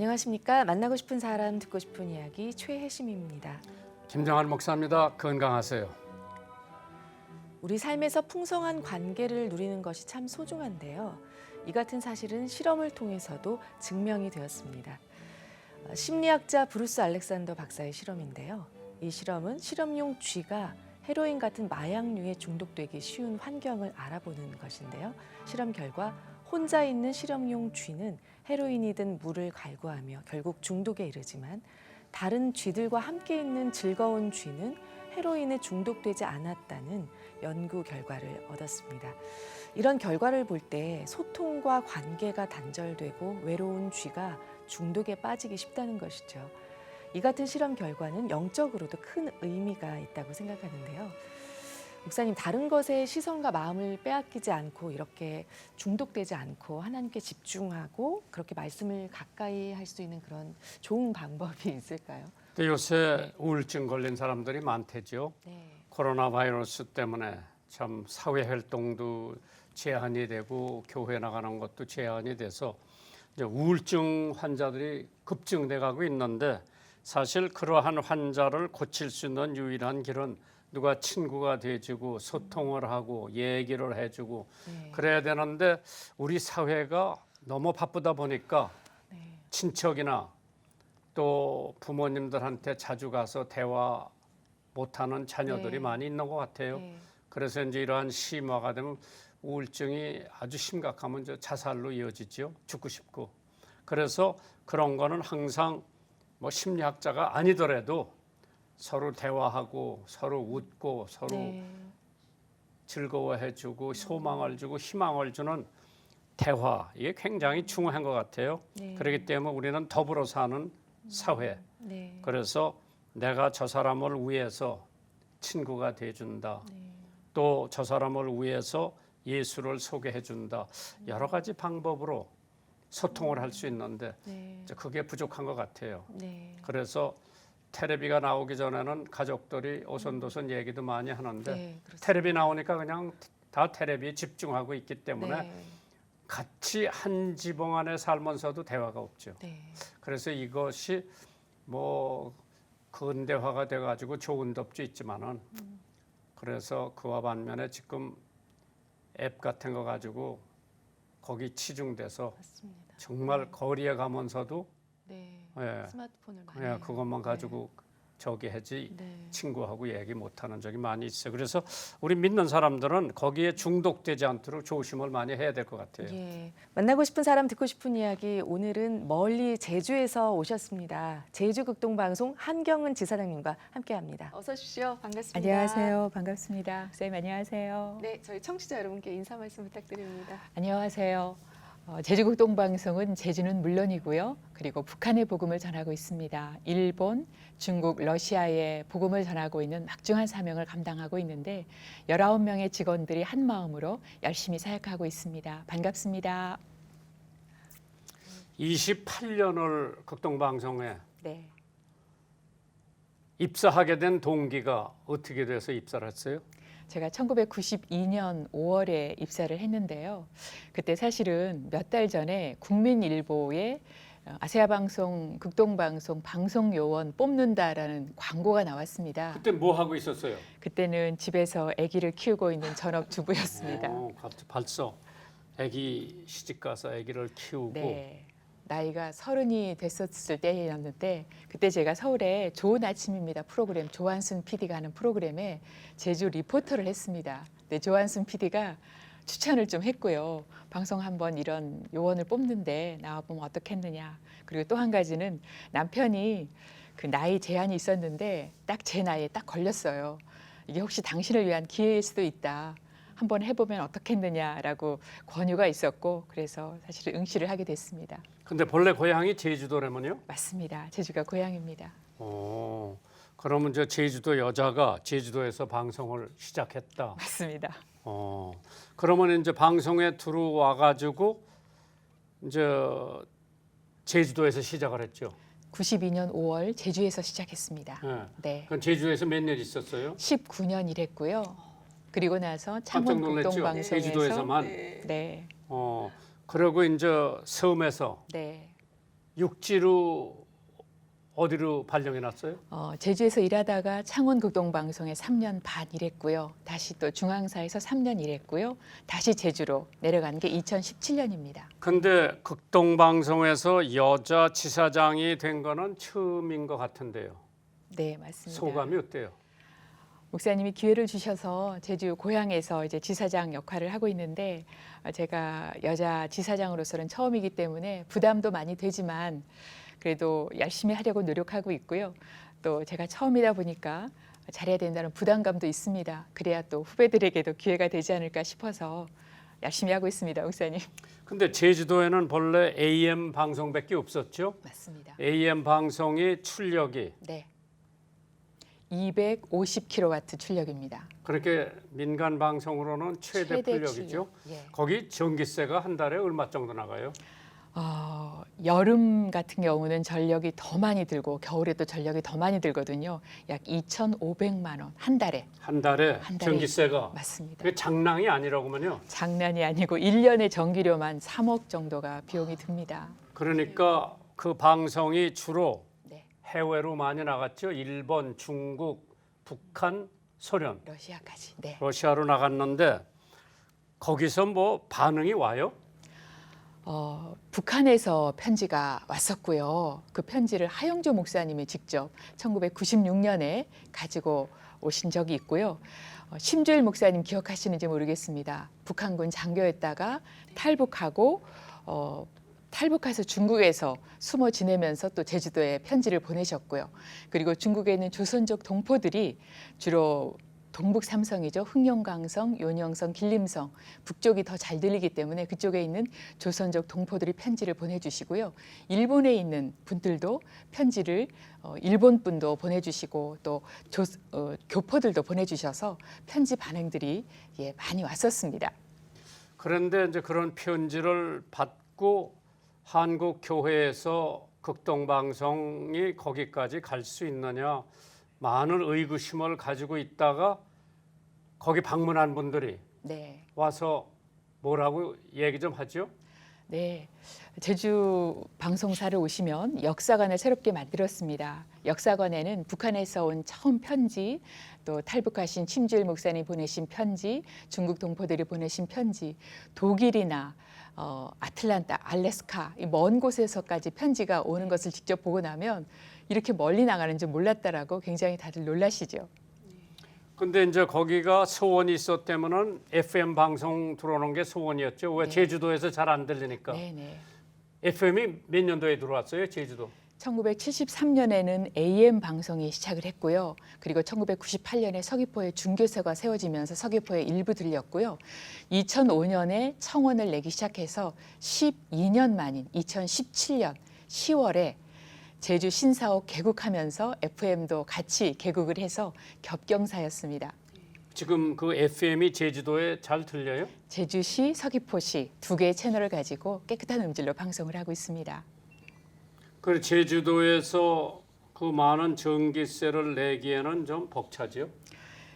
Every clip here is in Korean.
안녕하십니까. 만나고 싶은 사람, 듣고 싶은 이야기 최혜심입니다. 김정한 목사입니다. 건강하세요. 우리 삶에서 풍성한 관계를 누리는 것이 참 소중한데요. 이 같은 사실은 실험을 통해서도 증명이 되었습니다. 심리학자 브루스 알렉산더 박사의 실험인데요. 이 실험은 실험용 쥐가 헤로인 같은 마약류에 중독되기 쉬운 환경을 알아보는 것인데요. 실험 결과 혼자 있는 실험용 쥐는 헤로인이든 물을 갈구하며 결국 중독에 이르지만 다른 쥐들과 함께 있는 즐거운 쥐는 헤로인에 중독되지 않았다는 연구 결과를 얻었습니다. 이런 결과를 볼 때 소통과 관계가 단절되고 외로운 쥐가 중독에 빠지기 쉽다는 것이죠. 이 같은 실험 결과는 영적으로도 큰 의미가 있다고 생각하는데요. 목사님, 다른 것에 시선과 마음을 빼앗기지 않고 이렇게 중독되지 않고 하나님께 집중하고 그렇게 말씀을 가까이 할 수 있는 그런 좋은 방법이 있을까요? 근데 요새 우울증 걸린 사람들이 많대죠. 네. 코로나 바이러스 때문에 참 사회 활동도 제한이 되고 교회 나가는 것도 제한이 돼서 이제 우울증 환자들이 급증돼 가고 있는데, 사실 그러한 환자를 고칠 수 있는 유일한 길은 누가 친구가 돼주고 소통을 하고 얘기를 해주고 그래야 되는데, 우리 사회가 너무 바쁘다 보니까 친척이나 또 부모님들한테 자주 가서 대화 못하는 자녀들이 많이 있는 것 같아요. 그래서 이제 이러한 심화가 되면 우울증이 아주 심각하면 이제 자살로 이어지죠. 죽고 싶고. 그래서 그런 거는 항상 뭐 심리학자가 아니더라도 서로 대화하고 서로 웃고 서로 즐거워해주고 소망을 주고 희망을 주는 대화, 이게 굉장히 중요한 것 같아요. 그렇기 때문에 우리는 더불어 사는 사회. 그래서 내가 저 사람을 위해서 친구가 돼준다. 또 저 사람을 위해서 예수를 소개해준다. 여러 가지 방법으로 소통을 할 수 있는데 이제 그게 부족한 것 같아요. 그래서 텔레비가 나오기 전에는 가족들이 오손도손 얘기도 많이 하는데 텔레비 나오니까 그냥 다 텔레비에 집중하고 있기 때문에 같이 한 지붕 안에 살면서도 대화가 없죠. 그래서 이것이 뭐 근대화가 돼가지고 좋은 덥도 있지만은 그래서 그와 반면에 지금 앱 같은 거 가지고 거기 치중돼서 맞습니다. 정말 거리에 가면서도 스마트폰을 많이 그것만 가지고 저기 하지 친구하고 얘기 못하는 적이 많이 있어요. 그래서 우리 믿는 사람들은 거기에 중독되지 않도록 조심을 많이 해야 될 것 같아요. 만나고 싶은 사람, 듣고 싶은 이야기, 오늘은 멀리 제주에서 오셨습니다. 제주 극동방송 한경은 지사장님과 함께합니다. 어서 오십시오. 반갑습니다. 안녕하세요. 반갑습니다. 선생님 안녕하세요. 네, 저희 청취자 여러분께 인사 말씀 부탁드립니다. 안녕하세요. 제주극동방송은 제주는 물론이고요. 그리고 북한의 복음을 전하고 있습니다. 일본, 중국, 러시아의 복음을 전하고 있는 막중한 사명을 감당하고 있는데 19명의 직원들이 한 마음으로 열심히 사역하고 있습니다. 반갑습니다. 28년을 극동방송에 입사하게 된 동기가 어떻게 돼서 입사를 했어요? 제가 1992년 5월에 입사를 했는데요. 그때 사실은 몇 달 전에 국민일보에 아세아 방송, 극동방송 방송요원 뽑는다라는 광고가 나왔습니다. 그때 뭐 하고 있었어요? 그때는 집에서 아기를 키우고 있는 전업주부였습니다. 갑자기 벌써 아기 시집가서 아기를 키우고. 나이가 30이 됐었을 때였는데 그때 제가 서울에 좋은 아침입니다 프로그램, 조한순 PD가 하는 프로그램에 제주 리포터를 했습니다. 네, 조한순 PD가 추천을 좀 했고요. 방송 한번 이런 요원을 뽑는데 나와보면 어떻겠느냐. 그리고 또 한 가지는 남편이 그 나이 제한이 있었는데 딱 제 나이에 딱 걸렸어요. 이게 혹시 당신을 위한 기회일 수도 있다. 한번 해보면 어떻겠느냐라고 권유가 있었고 그래서 사실 응시를 하게 됐습니다. 근데 본래 고향이 제주도라면요? 맞습니다. 제주가 고향입니다. 그러면 저 제주도 여자가 제주도에서 방송을 시작했다. 맞습니다. 그러면 이제 방송에 들어와 가지고 이제 제주도에서 시작을 했죠. 92년 5월 제주에서 시작했습니다. 그럼 제주에서 몇 년 있었어요? 19년 일했고요. 그리고 나서 깜짝 창원 놀랐죠. 극동방송에서 제주도에서만. 그리고 이제 섬에서 육지로 어디로 발령이 났어요? 제주에서 일하다가 창원극동방송에 3년 반 일했고요. 다시 또 중앙사에서 3년 일했고요. 다시 제주로 내려간 게 2017년입니다. 근데 극동방송에서 여자 지사장이 된 거는 처음인 것 같은데요. 네, 맞습니다. 소감이 어때요? 목사님이 기회를 주셔서 제주 고향에서 이제 지사장 역할을 하고 있는데 제가 여자 지사장으로서는 처음이기 때문에 부담도 많이 되지만 그래도 열심히 하려고 노력하고 있고요. 또 제가 처음이다 보니까 잘해야 된다는 부담감도 있습니다. 그래야 또 후배들에게도 기회가 되지 않을까 싶어서 열심히 하고 있습니다, 목사님. 근데 제주도에는 본래 AM 방송밖에 없었죠? 맞습니다. AM 방송이 출력이 네. 250kW 출력입니다. 그렇게 민간 방송으로는 최대 출력이죠. 출력. 예. 거기 전기세가 한 달에 얼마 정도 나가요? 여름 같은 경우는 전력이 더 많이 들고 겨울에 또 전력이 더 많이 들거든요. 약 2,500만 원 한 달에. 한 달에 전기세가 맞습니다. 그게 장난이 아니라고만요. 장난이 아니고 1년의 전기료만 3억 정도가 비용이 듭니다. 그러니까 그 방송이 주로 네. 해외로 많이 나갔죠. 일본, 중국, 북한, 소련, 러시아까지. 네. 러시아로 나갔는데 거기서 뭐 반응이 와요? 북한에서 편지가 왔었고요. 그 편지를 하영조 목사님이 직접 1996년에 가지고 오신 적이 있고요. 심주일 목사님 기억하시는지 모르겠습니다. 북한군 장교였다가 탈북하고 탈북해서 중국에서 숨어 지내면서 또 제주도에 편지를 보내셨고요. 그리고 중국에 있는 조선족 동포들이 주로 동북 삼성이죠. 흥룡강성, 요령성, 길림성 북쪽이 더 잘 들리기 때문에 그쪽에 있는 조선족 동포들이 편지를 보내주시고요. 일본에 있는 분들도 편지를 일본 분도 보내주시고 또 교포들도 보내주셔서 편지 반응들이 많이 왔었습니다. 그런데 이제 그런 편지를 받고 한국 교회에서 극동방송이 거기까지 갈 수 있느냐 많은 의구심을 가지고 있다가 거기 방문한 분들이 네. 와서 뭐라고 얘기 좀 하죠? 네, 제주 방송사를 오시면 역사관을 새롭게 만들었습니다. 역사관에는 북한에서 온 처음 편지, 또 탈북하신 심주일 목사님 보내신 편지, 중국 동포들이 보내신 편지, 독일이나 아틀란타, 알래스카 이 먼 곳에서까지 편지가 오는 것을 직접 보고 나면 이렇게 멀리 나가는 줄 몰랐다라고 굉장히 다들 놀라시죠. 근데 이제 거기가 소원이 있었다면은 FM 방송 들어오는 게 소원이었죠. 왜 네. 제주도에서 잘 안 들리니까. 네네. FM이 몇 년도에 들어왔어요, 제주도? 1973년에는 AM 방송이 시작을 했고요. 그리고 1998년에 서귀포에 중교세가 세워지면서 서귀포에 일부 들렸고요. 2005년에 청원을 내기 시작해서 12년 만인 2017년 10월에 제주 신사옥 개국하면서 FM도 같이 개국을 해서 겹경사였습니다. 지금 그 FM이 제주도에 잘 들려요? 제주시, 서귀포시 두 개의 채널을 가지고 깨끗한 음질로 방송을 하고 있습니다. 그 제주도에서 그 많은 전기세를 내기에는 좀 벅차죠.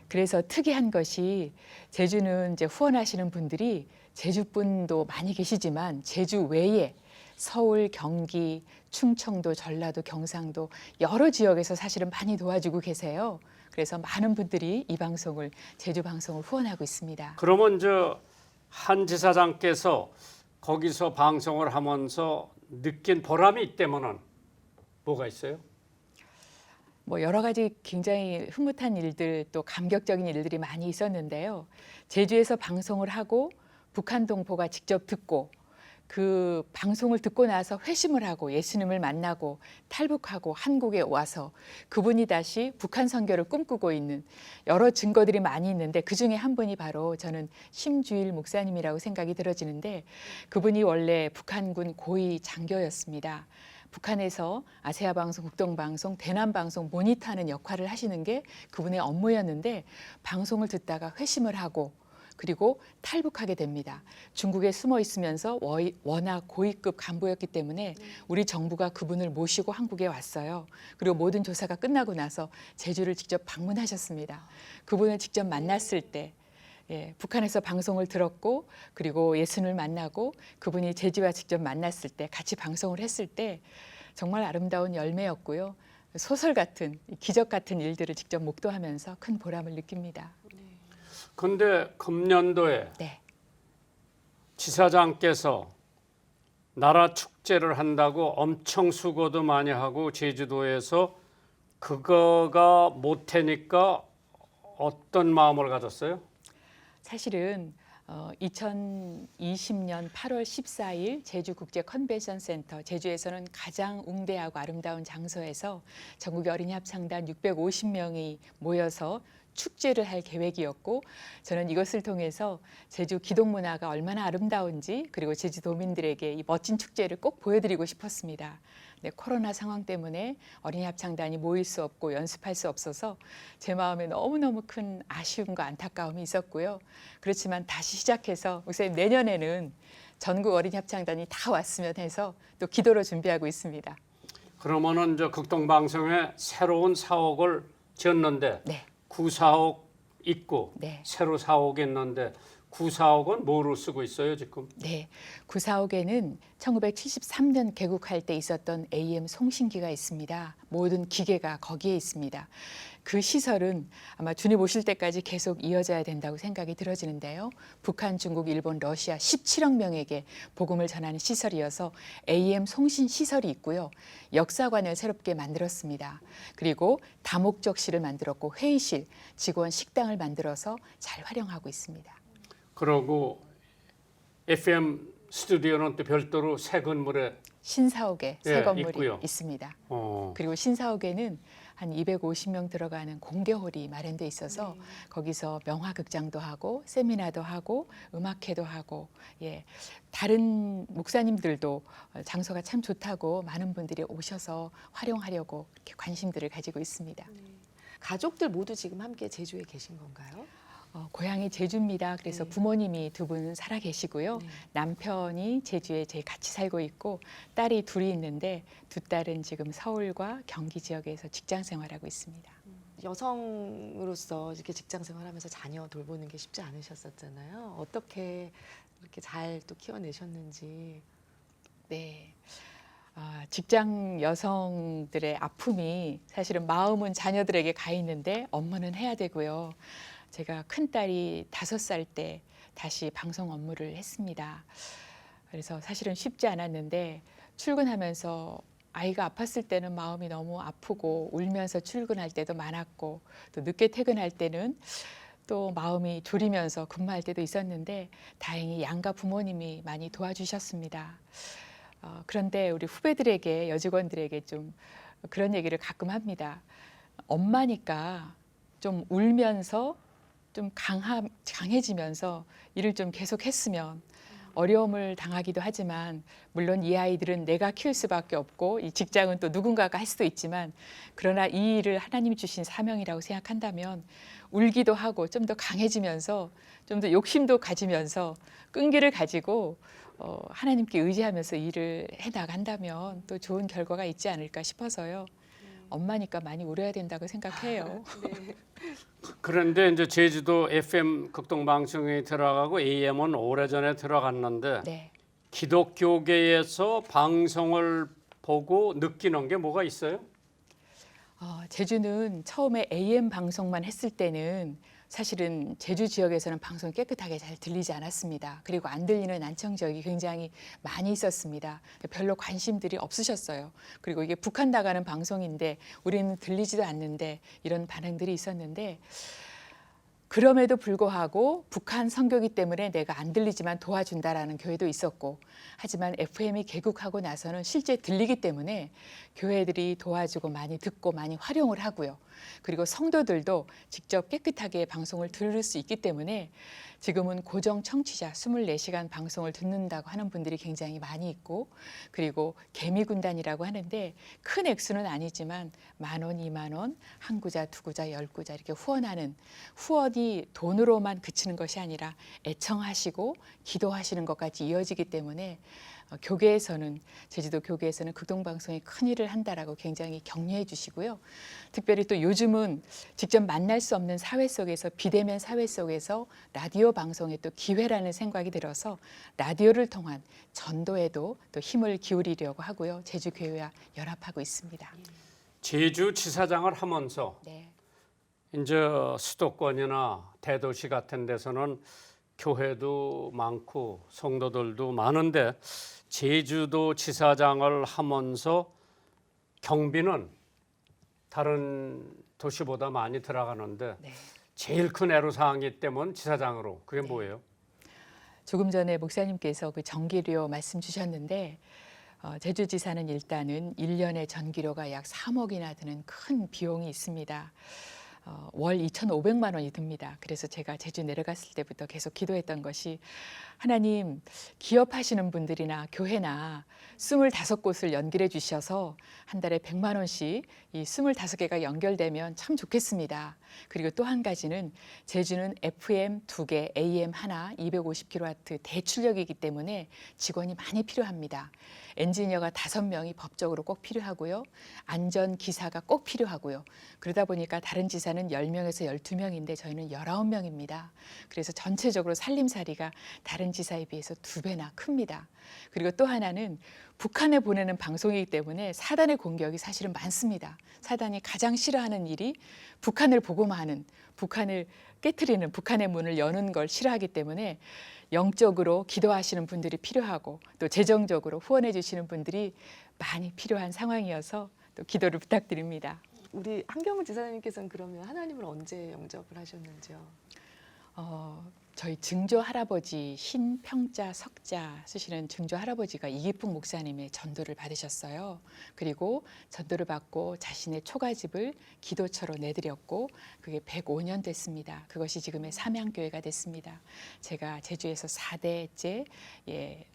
그래서 특이한 것이 제주는 이제 후원하시는 분들이 제주 분도 많이 계시지만 제주 외에 서울, 경기, 충청도, 전라도, 경상도 여러 지역에서 사실은 많이 도와주고 계세요. 그래서 많은 분들이 이 방송을 제주 방송을 후원하고 있습니다. 그러면 한 지사장께서 거기서 방송을 하면서 느낀 보람이 있다면은 뭐가 있어요? 뭐 여러 가지 굉장히 흐뭇한 일들 또 감격적인 일들이 많이 있었는데요. 제주에서 방송을 하고 북한 동포가 직접 듣고 그 방송을 듣고 나서 회심을 하고 예수님을 만나고 탈북하고 한국에 와서 그분이 다시 북한 선교를 꿈꾸고 있는 여러 증거들이 많이 있는데 그중에 한 분이 바로 저는 심주일 목사님이라고 생각이 들어지는데 그분이 원래 북한군 고위 장교였습니다. 북한에서 아세아 방송, 국동 방송, 대남 방송 모니터하는 역할을 하시는 게 그분의 업무였는데 방송을 듣다가 회심을 하고 그리고 탈북하게 됩니다. 중국에 숨어 있으면서 워낙 고위급 간부였기 때문에 우리 정부가 그분을 모시고 한국에 왔어요. 그리고 모든 조사가 끝나고 나서 제주를 직접 방문하셨습니다. 그분을 직접 만났을 때 북한에서 방송을 들었고 그리고 예수님을 만나고 그분이 제주와 직접 만났을 때 같이 방송을 했을 때 정말 아름다운 열매였고요. 소설 같은 기적 같은 일들을 직접 목도하면서 큰 보람을 느낍니다. 근데 금년도에 네. 지사장께서 나라 축제를 한다고 엄청 수고도 많이 하고 제주도에서 그거가 못하니까 어떤 마음을 가졌어요? 사실은 2020년 8월 14일 제주국제 컨벤션 센터, 제주에서는 가장 웅대하고 아름다운 장소에서 전국의 어린이 합창단 650명이 모여서 축제를 할 계획이었고, 저는 이것을 통해서 제주 기동 문화가 얼마나 아름다운지, 그리고 제주도민들에게 이 멋진 축제를 꼭 보여드리고 싶었습니다. 네, 코로나 상황 때문에 어린이 합창단이 모일 수 없고 연습할 수 없어서 제 마음에 너무너무 큰 아쉬움과 안타까움이 있었고요. 그렇지만 다시 시작해서 목사님, 내년에는 전국 어린이 합창단이 다 왔으면 해서 또 기도로 준비하고 있습니다. 그러면은 저 극동방송에 새로운 사옥을 지었는데 네. 구사옥 있고 네. 새로 사옥 있는데 구사옥은 뭐로 쓰고 있어요 지금? 네, 구사옥에는 1973년 개국할 때 있었던 AM 송신기가 있습니다. 모든 기계가 거기에 있습니다. 그 시설은 아마 주님 오실 때까지 계속 이어져야 된다고 생각이 들어지는데요. 북한, 중국, 일본, 러시아 17억 명에게 복음을 전하는 시설이어서 AM 송신 시설이 있고요. 역사관을 새롭게 만들었습니다. 그리고 다목적실을 만들었고 회의실, 직원 식당을 만들어서 잘 활용하고 있습니다. 그러고 FM 스튜디오는 또 별도로 새 건물에 신사옥에 새 건물이 있고요. 있습니다. 그리고 신사옥에는 한 250명 들어가는 공개홀이 마련돼 있어서 거기서 명화극장도 하고 세미나도 하고 음악회도 하고, 예, 다른 목사님들도 장소가 참 좋다고 많은 분들이 오셔서 활용하려고 이렇게 관심들을 가지고 있습니다. 가족들 모두 지금 함께 제주에 계신 건가요? 고향이 제주입니다. 그래서 네. 부모님이 두 분 살아 계시고요. 네. 남편이 제주에 같이 살고 있고 딸이 둘이 있는데 두 딸은 지금 서울과 경기 지역에서 직장 생활하고 있습니다. 여성으로서 이렇게 직장 생활하면서 자녀 돌보는 게 쉽지 않으셨었잖아요. 어떻게 이렇게 잘 또 키워내셨는지. 네. 직장 여성들의 아픔이 사실은 마음은 자녀들에게 가 있는데 업무는 해야 되고요. 제가 큰딸이 5살 때 다시 방송 업무를 했습니다. 그래서 사실은 쉽지 않았는데 출근하면서 아이가 아팠을 때는 마음이 너무 아프고 울면서 출근할 때도 많았고, 또 늦게 퇴근할 때는 또 마음이 졸이면서 근무할 때도 있었는데 다행히 양가 부모님이 많이 도와주셨습니다. 그런데 우리 후배들에게, 여직원들에게 좀 그런 얘기를 가끔 합니다. 엄마니까 좀 울면서 좀 강해지면서 일을 좀 계속했으면, 어려움을 당하기도 하지만 물론 이 아이들은 내가 키울 수밖에 없고 이 직장은 또 누군가가 할 수도 있지만, 그러나 이 일을 하나님이 주신 사명이라고 생각한다면 울기도 하고 좀 더 강해지면서 좀 더 욕심도 가지면서 끈기를 가지고 하나님께 의지하면서 일을 해나간다면 또 좋은 결과가 있지 않을까 싶어서요. 엄마니까 많이 울어야 된다고 생각해요. 네. 그런데 이제 제주도 FM 극동방송에 들어가고 AM은 오래전에 들어갔는데 네. 기독교계에서 방송을 보고 느끼는 게 뭐가 있어요? 제주는 처음에 AM 방송만 했을 때는 사실은 제주 지역에서는 방송이 깨끗하게 잘 들리지 않았습니다. 그리고 안 들리는 난청 지역이 굉장히 많이 있었습니다. 별로 관심들이 없으셨어요. 그리고 이게 북한 나가는 방송인데 우리는 들리지도 않는데, 이런 반응들이 있었는데, 그럼에도 불구하고 북한 선교기 때문에 내가 안 들리지만 도와준다라는 교회도 있었고, 하지만 FM이 개국하고 나서는 실제 들리기 때문에 교회들이 도와주고 많이 듣고 많이 활용을 하고요. 그리고 성도들도 직접 깨끗하게 방송을 들을 수 있기 때문에 지금은 고정 청취자 24시간 방송을 듣는다고 하는 분들이 굉장히 많이 있고, 그리고 개미군단이라고 하는데 큰 액수는 아니지만 10,000원, 20,000원, 한 구자, 두 구자, 10구자 이렇게 후원하는, 후원이 돈으로만 그치는 것이 아니라 애청하시고 기도하시는 것까지 이어지기 때문에 교계에서는 제주도 교계에서는 극동방송이 큰 일을 한다라고 굉장히 격려해 주시고요. 특별히 또 요즘은 직접 만날 수 없는 사회 속에서 비대면 사회 속에서 라디오 방송의 또 기회라는 생각이 들어서 라디오를 통한 전도에도 또 힘을 기울이려고 하고요. 제주교회와 연합하고 있습니다. 제주지사장을 하면서 네. 이제 수도권이나 대도시 같은 데서는 교회도 많고 성도들도 많은데 제주도 지사장을 하면서 경비는 다른 도시보다 많이 들어가는데 네. 제일 큰 애로사항이 때문에 지사장으로 그게 네. 뭐예요? 조금 전에 목사님께서 그 전기료 말씀 주셨는데 제주지사는 일단은 1년에 전기료가 약 3억이나 드는 큰 비용이 있습니다. 월 2,500만 원이 듭니다. 그래서 제가 제주 내려갔을 때부터 계속 기도했던 것이 하나님 기업하시는 분들이나 교회나 25곳을 연결해 주셔서 한 달에 100만 원씩 이 25개가 연결되면 참 좋겠습니다. 그리고 또 한 가지는 제주는 FM 2개, AM 하나, 250kW 대출력이기 때문에 직원이 많이 필요합니다. 엔지니어가 5명이 법적으로 꼭 필요하고요. 안전기사가 꼭 필요하고요. 그러다 보니까 다른 지사는 10명에서 12명인데 저희는 19명입니다. 그래서 전체적으로 살림살이가 다른 지사에 비해서 2배나 큽니다. 그리고 또 하나는 북한에 보내는 방송이기 때문에 사단의 공격이 사실은 많습니다. 사단이 가장 싫어하는 일이 북한을 보고만 북한을 깨트리는 북한의 문을 여는 걸 싫어하기 때문에 영적으로 기도하시는 분들이 필요하고 또 재정적으로 후원해 주시는 분들이 많이 필요한 상황이어서 또 기도를 부탁드립니다. 우리 한경훈 지사님께서는 그러면 하나님을 언제 영접을 하셨는지요? 저희 증조 할아버지 신평자 석자 쓰시는 증조 할아버지가 이기풍 목사님의 전도를 받으셨어요. 그리고 전도를 받고 자신의 초가집을 기도처로 내드렸고 그게 105년 됐습니다. 그것이 지금의 삼양교회가 됐습니다. 제가 제주에서 4대째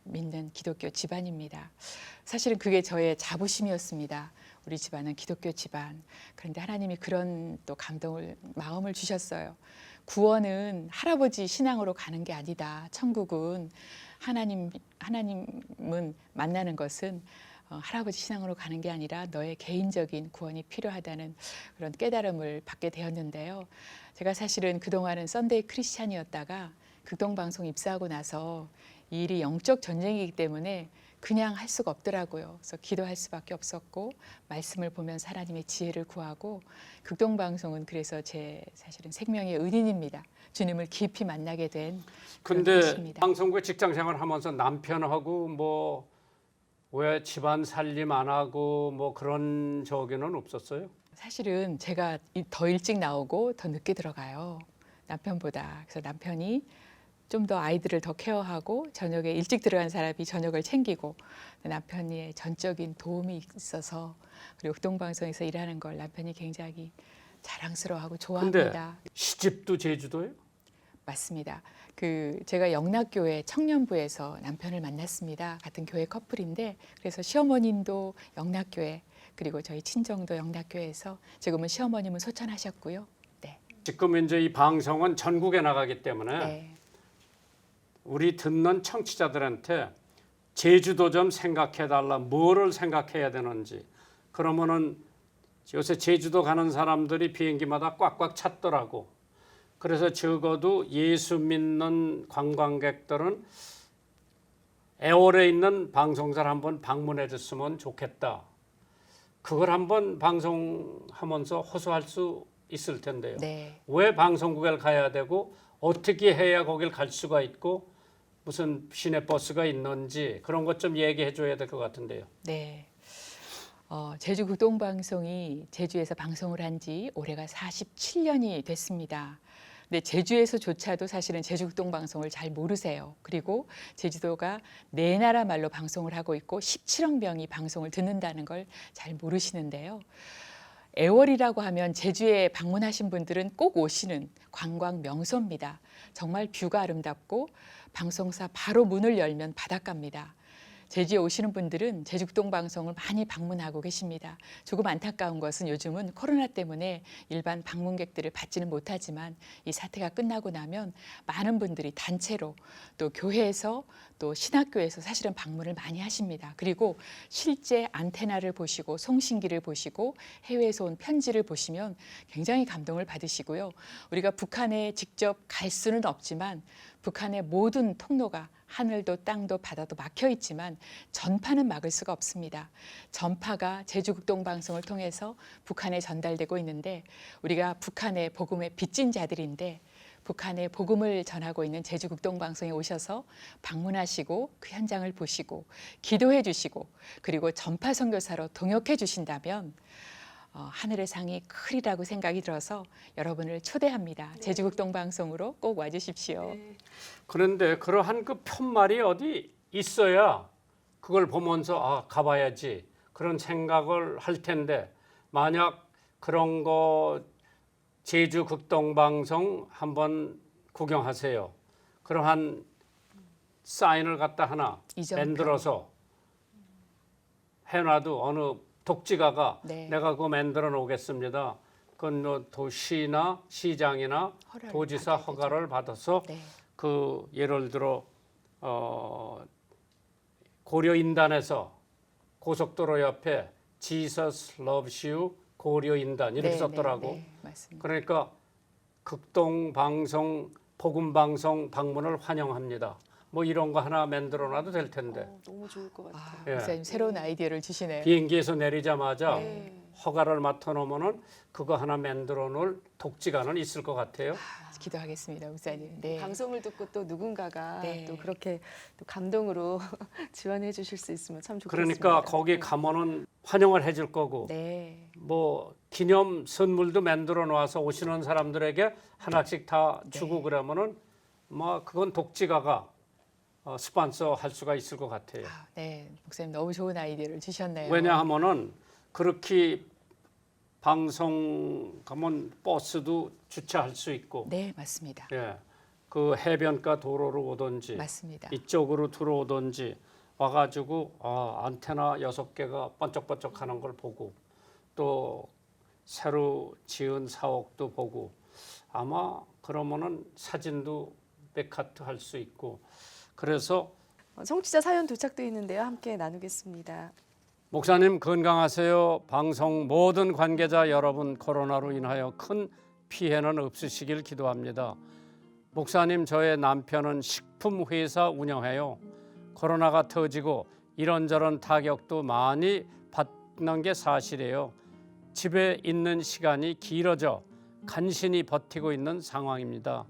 믿는 기독교 집안입니다. 사실은 그게 저의 자부심이었습니다. 우리 집안은 기독교 집안. 그런데 하나님이 그런 또 마음을 주셨어요. 구원은 할아버지 신앙으로 가는 게 아니다. 천국은 하나님은 만나는 것은 할아버지 신앙으로 가는 게 아니라 너의 개인적인 구원이 필요하다는 그런 깨달음을 받게 되었는데요. 제가 사실은 그동안은 썬데이 크리스찬이었다가 극동방송 입사하고 나서 이 일이 영적 전쟁이기 때문에 그냥 할 수가 없더라고요. 그래서 기도할 수밖에 없었고 말씀을 보면서 하나님의 지혜를 구하고 극동방송은 그래서 제 사실은 생명의 은인입니다. 주님을 깊이 만나게 된 그런 근데 것입니다. 방송국에 직장 생활하면서 남편하고 뭐 왜 집안 살림 안 하고 뭐 그런 저기는 없었어요? 사실은 제가 더 일찍 나오고 더 늦게 들어가요. 남편보다. 그래서 남편이 좀 더 아이들을 더 케어하고 저녁에 일찍 들어간 사람이 저녁을 챙기고 남편의 전적인 도움이 있어서 그리고 극동방송에서 일하는 걸 남편이 굉장히 자랑스러워하고 좋아합니다. 근데 시집도 제주도예요? 맞습니다. 제가 영락교회 청년부에서 남편을 만났습니다. 같은 교회 커플인데 그래서 시어머님도 영락교회 그리고 저희 친정도 영락교회에서 지금은 시어머님은 소천하셨고요. 네. 지금 이제 이 방송은 전국에 나가기 때문에 네. 우리 듣는 청취자들한테 제주도 좀 생각해달라. 뭐를 생각해야 되는지. 그러면은 요새 제주도 가는 사람들이 비행기마다 꽉꽉 찼더라고. 그래서 적어도 예수 믿는 관광객들은 애월에 있는 방송사를 한번 방문해 줬으면 좋겠다. 그걸 한번 방송하면서 호소할 수 있을 텐데요. 네. 왜 방송국에 가야 되고 어떻게 해야 거길 갈 수가 있고 무슨 시내버스가 있는지 그런 것 좀 얘기해 줘야 될 것 같은데요. 네. 제주 극동방송이 제주에서 방송을 한 지 올해가 47년이 됐습니다. 근데 제주에서조차도 사실은 제주 극동방송을 잘 모르세요. 그리고 제주도가 4나라 말로 방송을 하고 있고 17억 명이 방송을 듣는다는 걸 잘 모르시는데요. 애월이라고 하면 제주에 방문하신 분들은 꼭 오시는 관광 명소입니다. 정말 뷰가 아름답고 방송사 바로 문을 열면 바닷가입니다. 제주에 오시는 분들은 제주극동방송을 많이 방문하고 계십니다. 조금 안타까운 것은 요즘은 코로나 때문에 일반 방문객들을 받지는 못하지만 이 사태가 끝나고 나면 많은 분들이 단체로 또 교회에서 또 신학교에서 사실은 방문을 많이 하십니다. 그리고 실제 안테나를 보시고 송신기를 보시고 해외에서 온 편지를 보시면 굉장히 감동을 받으시고요. 우리가 북한에 직접 갈 수는 없지만 북한의 모든 통로가 하늘도 땅도 바다도 막혀 있지만 전파는 막을 수가 없습니다. 전파가 제주극동방송을 통해서 북한에 전달되고 있는데 우리가 북한의 복음의 빚진 자들인데 북한의 복음을 전하고 있는 제주극동방송에 오셔서 방문하시고 그 현장을 보시고 기도해 주시고 그리고 전파 선교사로 동역해 주신다면 하늘의 상이 크리라고 생각이 들어서 여러분을 초대합니다. 네. 제주극동방송으로 꼭 와주십시오. 네. 그런데 그러한 그 편말이 어디 있어야 그걸 보면서 아 가봐야지 그런 생각을 할 텐데 만약 그런 거 제주 극동방송 한번 구경하세요. 그러한 사인을 갖다 하나 이정표. 만들어서 해놔도 어느 독지가가 네. 내가 그거 만들어 놓겠습니다. 그건 뭐 도시나 시장이나 허락을 도지사 받아야 되죠. 허가를 받아서 네. 그 예를 들어 고려인단에서 고속도로 옆에 Jesus loves you 고려인단 이렇게 네, 썼더라고. 네, 네, 맞습니다. 그러니까 극동방송 복음방송 방문을 환영합니다. 뭐 이런 거 하나 만들어놔도 될 텐데. 너무 좋을 것 같아요. 예. 목사님 새로운 아이디어를 주시네요. 비행기에서 내리자마자 네. 허가를 맡아놓으면은 그거 하나 만들어 놓을 독지가는 있을 것 같아요. 기도하겠습니다, 목사님. 네. 방송을 듣고 또 누군가가 네. 또 그렇게 또 감동으로 지원해 주실 수 있으면 참 좋겠습니다. 그러니까 거기 가면은 환영을 해줄 거고 네. 뭐 기념 선물도 만들어 놔서 오시는 사람들에게 하나씩 다 주고 네. 그러면은 뭐 그건 독지가가 스폰서 할 수가 있을 것 같아요. 네, 목사님 너무 좋은 아이디어를 주셨네요. 왜냐하면은 그렇게 방송 가면 버스도 주차할 수 있고, 네, 맞습니다. 예, 그 해변가 도로로 오든지 맞습니다. 이쪽으로 들어오든지 와가지고 안테나 6개가 번쩍번쩍하는 걸 보고 또 새로 지은 사옥도 보고 아마 그러면은 사진도 백카트 할 수 있고 그래서 청취자 사연 도착돼 있는데요. 함께 나누겠습니다. 목사님 건강하세요. 방송 모든 관계자 여러분 코로나로 인하여 큰 피해는 없으시길 기도합니다. 목사님 저의 남편은 식품 회사 운영해요. 코로나가 터지고 이런저런 타격도 많이 받는 게 사실이에요. 집에 있는 시간이 길어져 간신히 버티고 있는 상황입니다.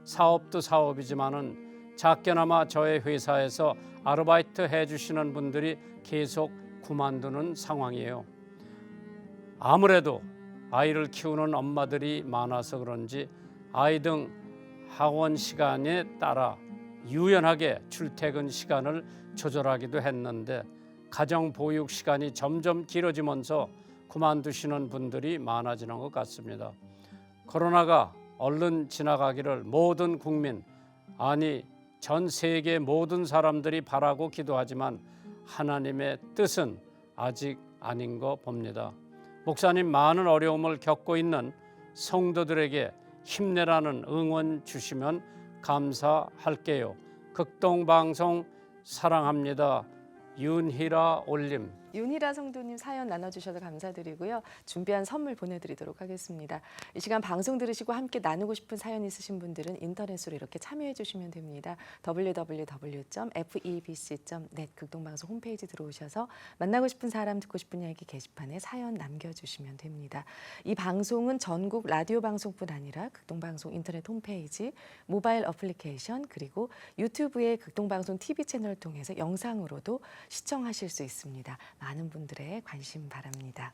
사업도 사업이지만은 작게나마 저의 회사에서 아르바이트 해주시는 분들이 계속 그만두는 상황이에요. 아무래도 아이를 키우는 엄마들이 많아서 그런지 아이 등 학원 시간에 따라 유연하게 출퇴근 시간을 조절하기도 했는데 가정 보육 시간이 점점 길어지면서 그만두시는 분들이 많아지는 것 같습니다. 코로나가 얼른 지나가기를 모든 국민, 아니 전 세계 모든 사람들이 바라고 기도하지만 하나님의 뜻은 아직 아닌 거 봅니다. 목사님 많은 어려움을 겪고 있는 성도들에게 힘내라는 응원 주시면 감사할게요. 극동방송 사랑합니다. 윤희라 올림. 윤희라 성도님 사연 나눠주셔서 감사드리고요. 준비한 선물 보내드리도록 하겠습니다. 이 시간 방송 들으시고 함께 나누고 싶은 사연 있으신 분들은 인터넷으로 이렇게 참여해 주시면 됩니다. www.febc.net 극동방송 홈페이지 들어오셔서 만나고 싶은 사람 듣고 싶은 이야기 게시판에 사연 남겨주시면 됩니다. 이 방송은 전국 라디오 방송뿐 아니라 극동방송 인터넷 홈페이지, 모바일 어플리케이션 그리고 유튜브의 극동방송 TV 채널을 통해서 영상으로도 시청하실 수 있습니다. 많은 분들의 관심 바랍니다.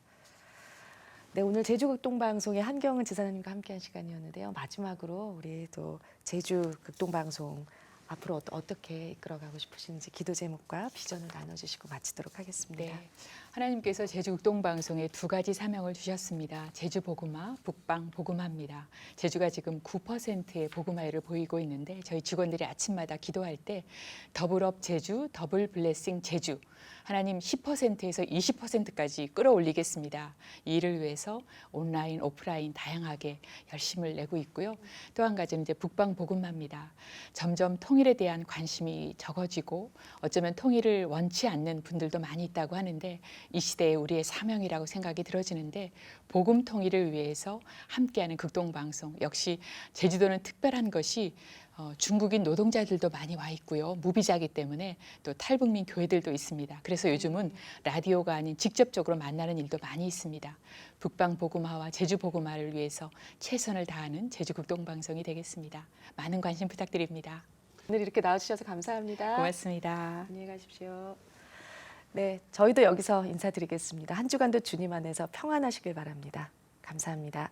네, 오늘 제주극동방송의 한경은 지사님과 함께한 시간이었는데요. 마지막으로 우리 또 제주극동방송 앞으로 어떻게 이끌어가고 싶으신지 기도 제목과 비전을 나눠주시고 마치도록 하겠습니다. 네. 하나님께서 제주 극동방송에 두 가지 사명을 주셨습니다. 제주 복음화, 북방 복음화입니다. 제주가 지금 9%의 복음화율을 보이고 있는데 저희 직원들이 아침마다 기도할 때 더블업 제주, 더블 블레싱 제주, 하나님 10%에서 20%까지 끌어올리겠습니다. 이 일을 위해서 온라인, 오프라인 다양하게 열심을 내고 있고요. 또 한 가지는 이제 북방 복음화입니다. 점점 통일에 대한 관심이 적어지고 어쩌면 통일을 원치 않는 분들도 많이 있다고 하는데 이 시대에 우리의 사명이라고 생각이 들어지는데 복음 통일을 위해서 함께하는 극동방송 역시 제주도는 특별한 것이 중국인 노동자들도 많이 와 있고요. 무비자이기 때문에 또 탈북민 교회들도 있습니다. 그래서 요즘은 라디오가 아닌 직접적으로 만나는 일도 많이 있습니다. 북방 복음화와 제주 복음화를 위해서 최선을 다하는 제주 극동방송이 되겠습니다. 많은 관심 부탁드립니다. 오늘 이렇게 나와주셔서 감사합니다. 고맙습니다. 안녕히 가십시오. 네, 저희도 여기서 인사드리겠습니다. 한 주간도 주님 안에서 평안하시길 바랍니다. 감사합니다.